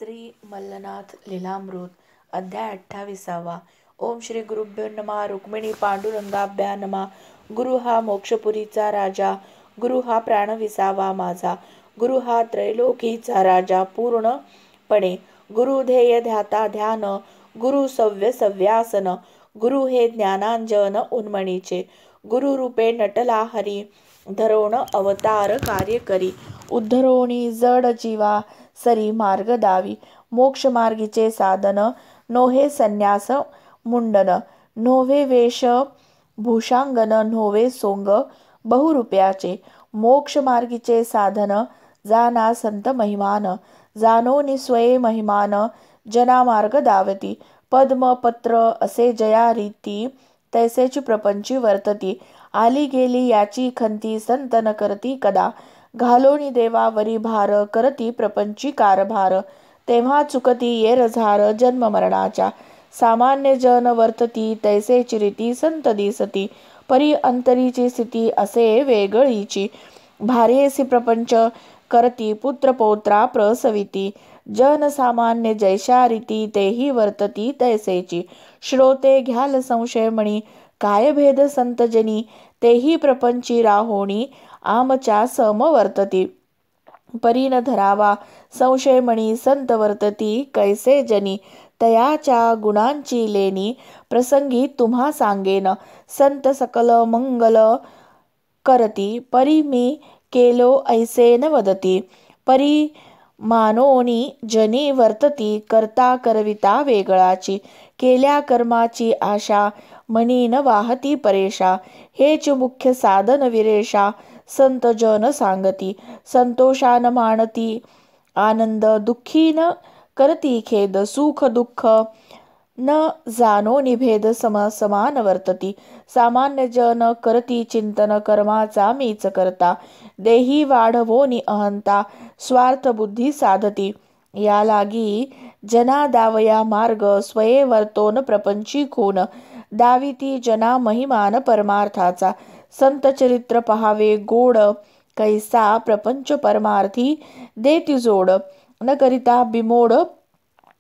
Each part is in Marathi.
श्री मल्लनाथ लीलामृत अध्याय 28. ओम श्री गुरुभ्यो नमः. रुक्मिणी पांडुरंगाभ्या नमः. गुरु हा मोक्षपुरीचा राजा, गुरु हा प्राणविसावा माझा, गुरु हा त्रैलोकीचा राजा पूर्णपणे, गुरु ध्येय ध्याता ध्यान, गुरु सव्य सव्यासन, गुरु हे ज्ञानांजन उन्मणीचे, गुरु रूपे नटला हरी, धरोण अवतार कार्य करी, उद्धरोणी जड जीवा सरी मार्ग दावी, मोक्ष मार्गीचे साधन, नोहे संन्यास मुंडन, नोव्हे वेश भूषांगन, नोव्हे सोंग बहुरूप्याचे, मोक्ष मार्गीचे साधन, जाना संत महिमान, जाणोनी स्वये महिमान, जना मार्ग दावती, पद्म पत्र असे जया रीती, तैसेची प्रपंची वर्तती, आली गेली याची खंती, संत न करती कदा, घालोनी देवावरी भार, करती प्रपंची कारभार, तेव्हा चुकती येरझार जन्म मरणाच्या, सामान्य जन वर्तती तैसेची रीती, संत दिसती परी अंतरीची स्थिती असे वेगळीची, भार्येसी प्रपंच करती पुत्र पौत्रा प्रसविती, जन सामान्य जैशा रीती तेही वर्तती तैसेची, श्रोते घ्याल संशय मणी, काय भेद संतजनी, तेही प्रपंची राहोणी आमच्या सम वर्तती, परी न धरावा संशयमणी संत वर्तती कैसे जनी, तयाच्या गुणांची लेणी प्रसंगी तुम्हा सांगेन, संत सकल मंगल करती परी मी केलो ऐसे न वदती, परी मानोनी जनी वर्तती करता करविता वेगळाची, केल्या कर्माची आशा मनी न वाहती परेशा, हेच मुख्य साधन विरेशा, संत जन सांगती, संतोषान मानती आनंद, दुःखी न करती खेद, सुख दुःख न जाणो निभेद, समान वर्तती, सामान्य जन करती चिंतन, कर्माचा मीच करता, देही वाढवोनी अहंता, स्वार्थ बुद्धी साधती, या लागी जना दावया मार्ग, स्वये वर्तोन प्रपंची खून, दाविती जना महिमान परमार्थाचा, संत चरित्र पहावे गोड, कैसा प्रपंच परमार्थी देती जोड, न करिता बिमोड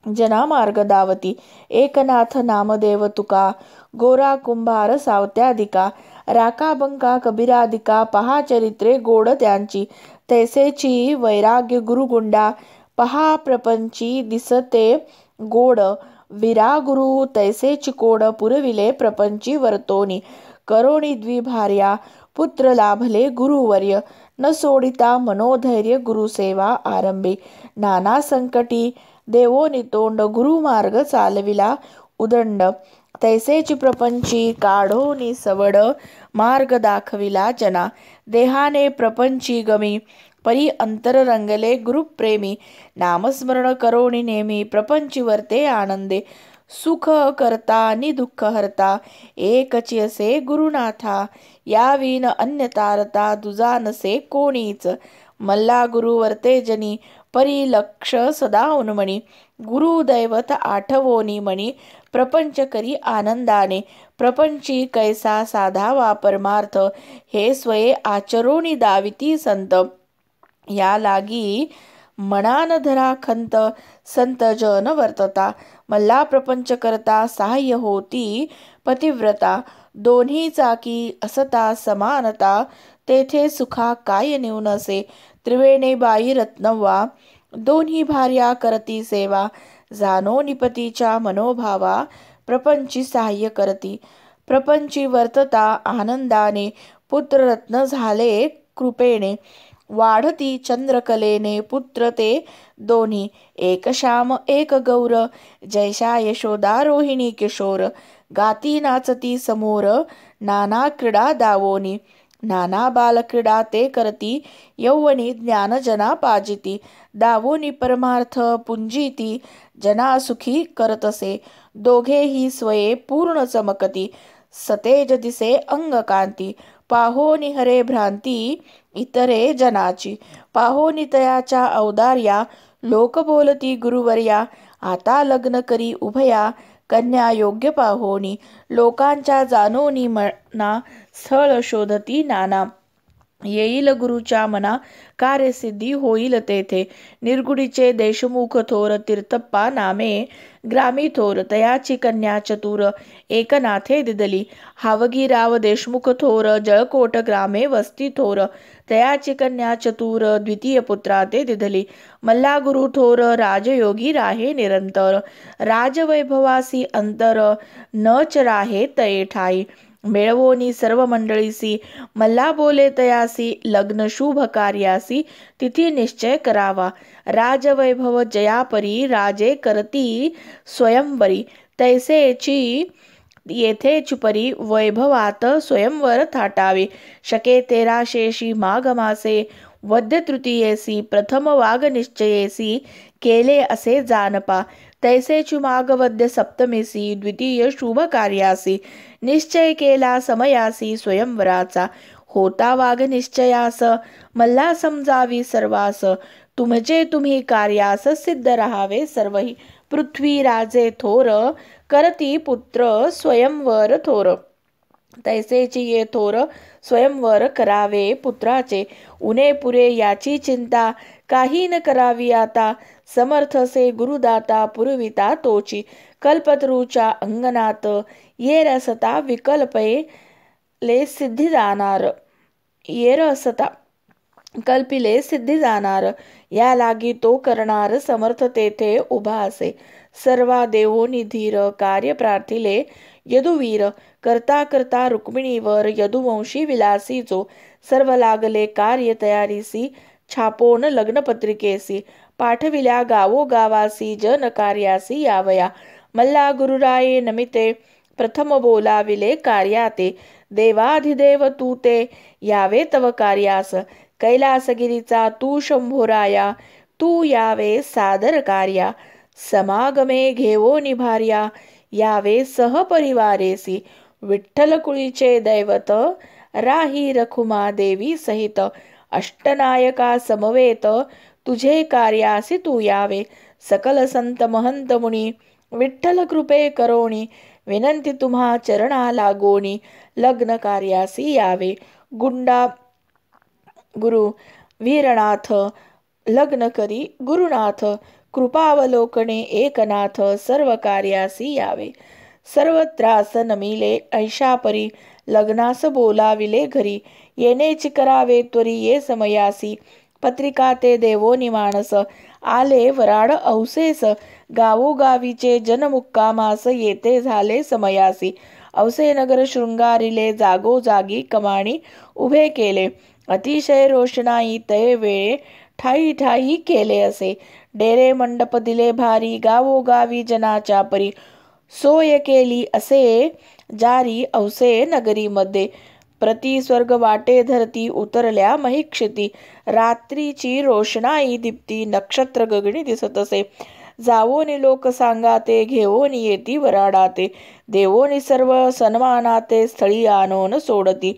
जना मार्ग दावती, एकनाथ नामदेव तुका, गोरा कुंभार सावत्यादिका, राका बंका कबीरादिका, पहा चरित्रे गोड त्यांची, तैसेची वैराग्य गुरुगुंडा, पहा प्रपंची दिसते गोड, विरा गुरु तैसेची कोड, पुरविले प्रपंची वर्तोनी, करोणी द्विभार्या पुत्र लाभले गुरुवर्य, न सोडिता मनोधैर्य गुरुसेवा आरंभे, नाना संकटी देवो नितोंड, गुरुमार्ग चालविला उदंड, तैसेची प्रपंची काढोनी सवड, मार्ग दाखविला जना, देहाने प्रपंची गमी, परी अंतर रंगले गुरुप्रेमी, नामस्मरण करोनी नेमी, प्रपंची वर्ते आनंदे, सुख करता नि दुःख हरता, एकची असे गुरुनाथा, याविन अन्य तारता, तुझा नसे कोणीच, मल्ला गुरु वर्ते जनी, परी लक्ष सदा उन्मणी, गुरु दैवत आठवोनी मणी, प्रपंच करी आनंदाने, प्रपंची कैसा साधावा परमार्थ, हे स्वये आचरोनी दाविती संत, या लागी मनान धरा खंत, संत जन वर्तता, मल्ला प्रपंच करता सहाय्य होती पतिव्रता, दोन्ही चाकी असता समानता, तेथे सुखा काय न्यूनसे, त्रिवेणे बाई रत्नवा, दोन्ही भार्या करती सेवा, जाणो निपतीच्या मनोभावा, प्रपंची सहाय्य करती, प्रपंची वर्तता आनंदाने, पुत्र रत्न झाले कृपेने, वाढती चंद्रकलेने पुत्र ते दोन्ही, एक श्याम एक गौर, जैशा यशोदा रोहिणी किशोर, गाती नाचती समोर, नाना क्रीडा दावोनी, नाना बालक्रीडा ते करती, यौवनी ज्ञान जना पाजिती, दावोनी परमार्थ पुंजिती, जना सुखी करतसे, दोघेही स्वये पूर्ण चमकती, सतेज दिसे अंगकांती, पाहोनी हरे भ्रांती इतरे जनाची, पाहोनी तयाच्या औदार्या, लोक बोलती गुरुवर्या, आता लग्न करी उभया, कन्या योग्य पाहोनी, लोकांच्या जाणोनी मना स्थळ शोधती नाना, येईल गुरुच्या मना कार्यसिद्धी होईल तेथे. निर्गुडीचे देशमुख थोर तीर्थप्पा नामे ग्रामी थोर तयाची कन्या चतुर एकनाथे दिदली. हावगीराव देशमुख थोर जळकोट ग्रामे वस्ती थोर तयाची कन्या चतुर द्वितीय पुत्रा ते दिदली. मल्ला गुरु थोर राजयोगी राहे निरंतर राजवैभवासी अंतर न च राहे तये ठाई. मिळवोनी सर्व मंडळीसी मल्ला बोले तयासी लग्न शुभ कार्यासी तिथी निश्चय करावा. राजवैभव जयापरी राजे करती स्वयंवरी तैसेची येथे चुपरी वैभवात स्वयंवर थाटावे. शके 1300 माघ मासे वद्य तृतीयेसी प्रथम वाघ निश्चयेसी केले असे जानपा. तैसेचु माघ वद्य सप्तमीसी द्वितीय शुभ कार्यासी निश्चय केला समयासी स्वयंवराचा. होता वाघ निश्चयास मल्ला समजावी सर्वास तुमचे तुम्ही कार्यास सिद्ध राहावे सर्वही. पृथ्वी राजे थोर करती पुत्र स्वयंवर थोर तैसेची ये थोर स्वयंवर करावे पुत्राचे. उणे पुरे याची चिंता काही न करावी आता समर्थ से गुरुदाता पुरविता तोची. कल्पतरूच्या अंगणात ये रसता विकल्पे ले सिद्धी जाणार. ये रसता कल्पिले सिद्धी जाणार या लागी तो करणार समर्थ तेथे उभा असे. सर्वा देवोनी धीर कार्य प्रार्थिले यदुवीर करता करता रुक्मिणीवर यदुवंशी विलासी जो. सर्व लागले कार्य तयारीसी छापोन लग्नपत्रिकेसी पाठविल्या गावोगावासी जन कार्यासी यावया. मल्ला गुरुराये नमिते प्रथम बोलाविले कार्याते देवाधिदेव तू ते यावे तव कार्यास. कैलासगिरीचा तू शंभोराया तू यावे सादर कार्या. समागमे घेवो निभार्या यावे सहपरिवारेसी. विठ्ठल कुळीचे दैवत राही रखुमा देवी सहित. अष्टनायका समवेत तुझे कार्यासी तू यावे. सकल संत महंत मुनी विठ्ठल कृपे करोणी विनंती तुम्हा चरणा लागोनी लग्न कार्यासी यावे. गुंडा गुरु वीरनाथ लग्न करी गुरुनाथ कृपावलोकने एकनाथ सर्व कार्यासी यावे. सर्व त्रास नमिले ऐशापरी लग्नास बोलाविले घरी. येणेची करावे त्वरी ये समयासी पत्रिका ते देवोनी मानस. आले वराड औसेस गावोगावीचे जनमुक्कामास येते झाले समयासी. औसे नगर शृंगारिले जागोजागी कमाणी उभे केले. अतिशय रोषणाई तये वेळे ठाई ठाई केले असे. डेरे मंडप दिले भारी गावोगावी जनाच्या परी. सोय केली असे जारी औसे नगरीमध्ये. प्रति स्वर्ग वाटे धरती उतरल्या महिक्षिती. रात्रीची रोषणाई दीप्ती नक्षत्र गगनी दिसत असे. जावोनी लोक सांगाते घेवोनी येती वराडाते. देवोनी सर्व सन्मानाते स्थळी आणून सोडती.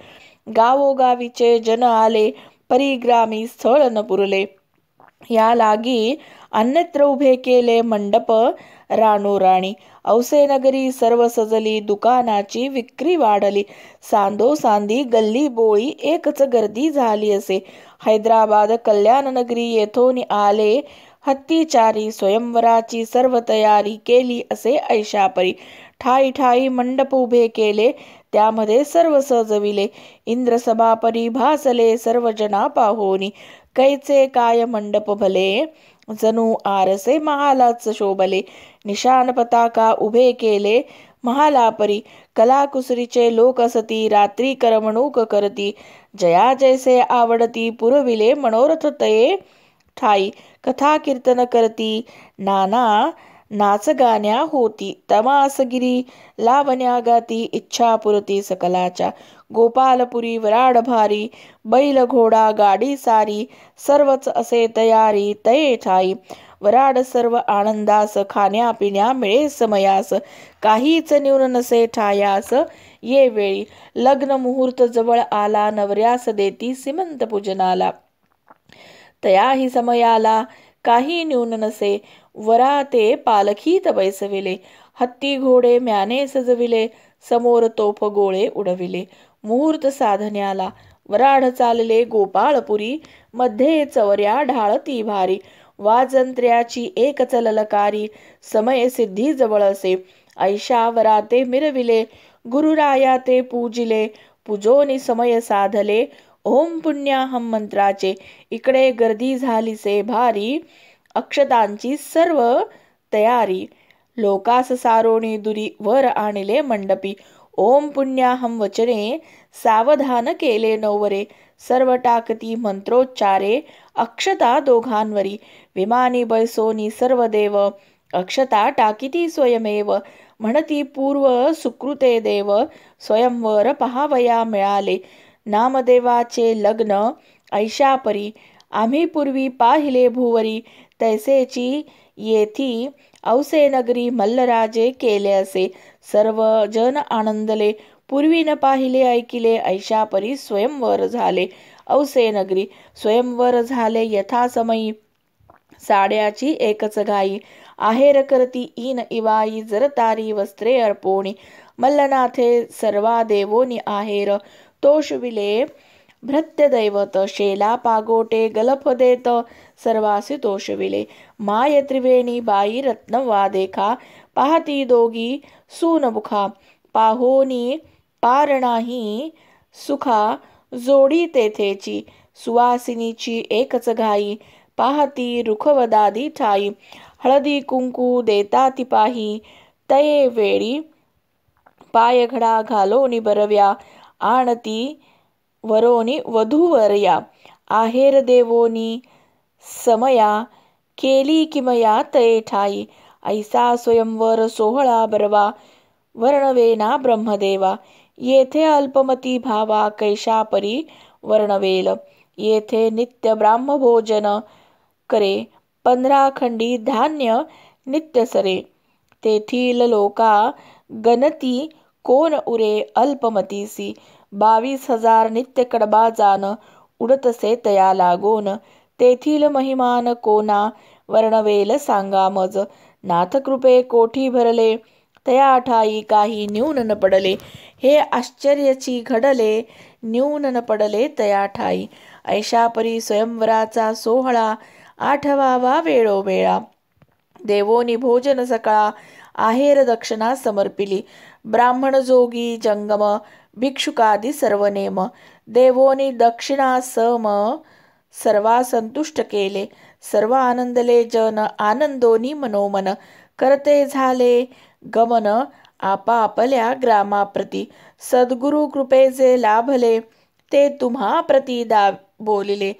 गावोगावीचे जन आले परिग्रामी स्थळ न पुरले. या लागी अन्यत्र उभे केले मंडप राणोराणी. औसे नगरी सर्व सजली दुकानाची विक्री वाढली. सांदोसांदी गल्ली बोळी एकच गर्दी झाली असे. हैदराबाद कल्याण नगरी येथून आले हत्तीचारी. स्वयंवराची सर्व तयारी केली असे ऐशापरी. ठाई ठाई मंडप उभे केले त्यामध्ये सर्व सजविले. इंद्रसभा परी भासले सर्व जना पाहोनी. कैचे काय मंडप भले जणू आरसे महालाच शोभले. निशान पताका उभे केले महालापरी. कलाकुसरीचे लोक असती रात्री करमणूक करती. जया जैसे आवडती पुरविले मनोरथ तये ठाई. कथा कीर्तन करती नाना नाच गाण्या होती. तमासगिरी लावण्या गाती इच्छा पुरती सकलाच्या. गोपालपुरी वराड भारी बैल घोडा गाडी सारी. सर्वच असे तयारी तये ठाई. वराड सर्व आनंदास खाण्यापिण्या मिळे समयास. काहीच न्यून नसे ठायास ये वेळी. लग्न मुहूर्त जवळ आला नवऱ्यास देती सीमंत पूजनाला. तयाही समयाला काही न्यून नसे वरा ते पालखीत बैसविले. हत्ती घोडे म्याने सजविले समोर तोफ गोळे उडविले. मुहूर्त साधण्याला वराढ चालले गोपाळपुरी, मध्ये चवर्या ढाळती भारी. वाजंत्र्याची एकच ललकारी, समय सिद्धी जवळसे. ऐशा वराते मिरविले, गुरुराया ते पूजिले. पूजोनी समय साधले, ओम पुण्याहम मंत्राचे. इकडे गर्दी झालीसे भारी, अक्षतांची सर्व तयारी. लोकास सारोणी दुरी, वर आणले मंडपी. ओम पुण्याहम वचने, सावधान केले नवरे. सर्व टाकती मंत्रोच्चारे, अक्षता दोघांवरी. विमानी बैसोनी सर्व देव, अक्षता टाकीती स्वयमेव. म्हणती पूर्व सुकृते देव, स्वयंवर पहावया मिळाले. नामदेवाचे लग्न ऐशापरी, आम्ही पूर्वी पाहिले भुवरी. तैसेची येथी औसे नगरी, मल्लराजे केले असे. सर्व जन आनंदले, पूर्वी न पाहिले ऐकिले. ऐशापरी स्वयंवर झाले औसे नगरी. स्वयंवर झाले यथासमयी, साड्याची एकच घाई. आहेर करती ईन इवाई, जरतारी वस्त्रे अर्पोणी. मल्लनाथे सर्वा देवोनी आहेर, तोषविले भृत्य दैवत. शेला पागोटे गलफ देत, सर्वासी तोषविले. माय त्रिवेणी बाई रत्न वादेखा, पाहती दोघी सूनमुखा. पाहोनी पार नाही सुखा, जोडी तेथेची. सुवासिनीची एकच घाई, पाहती रुखवदादी ठाई. हळदी कुंकू देता ती पाही, तये वेळी पायघडा घालोनी बरव्या. आणती वरोनी वधूवरया, आहेर देवोनी समया. केली किमया तये ठाई, ऐसा स्वयंवर सोहळा बरवा. वर्णवेना ब्रह्मदेवा, येथे अल्पमती भावा. कैशापरी वर्णवेल, येथे नित्य ब्राह्मभोजन करे. 15 खंडी धान्य नित्य सरे. तेथील लोका गणती कोण उरे अल्पमतीसी. 22,000 नित्य कडबा जान, उडतसे तया लागोन. तेथील महिमान कोणा वर्णवेल सांगा मज. नाथ कृपे कोठी भरले, तया ठाई काही न्यून न पडले. हे आश्चर्यची घडले, न्यून न पडले तया ठाई. ऐशापरी स्वयंवराचा सोहळा, आठवावा वेळोवेळा. देवोनी भोजन सकाळा, आहेर दक्षिणा समर्पिली. ब्राह्मण जोगी जंगम, भिक्षुकादी सर्व नेम. देवोनी दक्षिणा सम, सर्वा संतुष्ट केले. सर्व आनंदले जन, आनंदोनी मनोमन. करते झाले गमन, आपापल्या ग्रामाप्रती. सद्गुरु कृपेचे लाभले, ते तुम्हा प्रती बोलिले.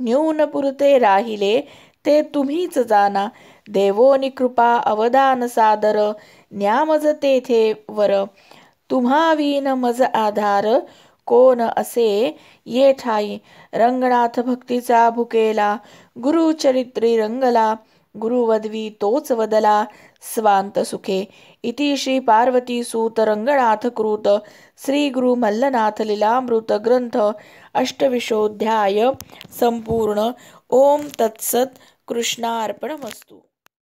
न्यून पुरते राहिले, ते तुम्हीच जाना. देवोनी कृपा अवदान सादर, न्यामज तेथे वर. तुम्हा विन मज आधार, कोण असे ये ठाई. रंगनाथ भक्तीचा भुकेला, गुरुचरित्री रंगला. गुरुवदवी तोच वदला, स्वांत सुखे. इति श्री पार्वती सूत रंगनाथ कृत श्री गुरु मल्लनाथ लीलामृत ग्रंथ 28 संपूर्ण. ओम तत्सत. कृष्णार्पणमस्तु.